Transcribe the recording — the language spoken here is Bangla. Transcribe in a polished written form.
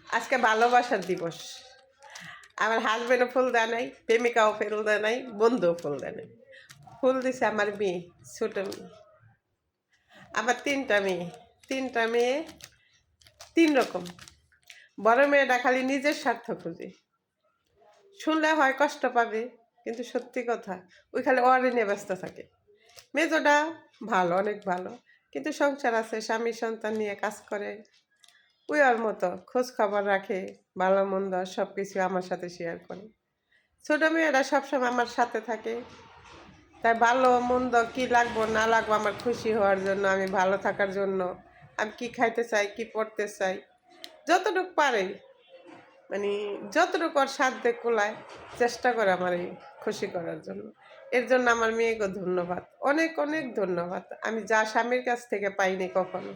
আজকে ভালোবাসার দিবস। আমার হাজবেন্ডও ফুল দেয় নাই, প্রেমিকাও ফুল দেয় নাই, বন্ধুও ফুল দেয় নাই। ফুল দিছে আমার মেয়ে, ছোট মেয়ে। আমার তিনটা মেয়ে ৩ রকম। বড় মেয়েটা খালি নিজের স্বার্থ খুঁজে, শুনলে হয় কষ্ট পাবে, কিন্তু সত্যি কথা ওই খালি ওয়ারে নিয়ে ব্যস্ত থাকে। মেজোটা ভালো, অনেক ভালো, কিন্তু সংসার আছে, স্বামী সন্তান নিয়ে কাজ করে। ওই ওর মতো খোঁজ খবর রাখে, ভালো মন্দ সব কিছু আমার সাথে শেয়ার করে। ছোট মেয়েরা সবসময় আমার সাথে থাকে, তাই ভালো মন্দ কি লাগবো না লাগবো আমার খুশি হওয়ার জন্য, আমি ভালো থাকার জন্য, আমি কি খাইতে চাই, কি পড়তে চাই, যতটুকু পারে, মানে যতটুকু ওর সাধ্যে কোলায় চেষ্টা করে আমার এই খুশি করার জন্য। এর জন্য আমার মেয়েকে ধন্যবাদ, অনেক অনেক ধন্যবাদ। আমি যা স্বামীর কাছ থেকে পাইনি কখনো।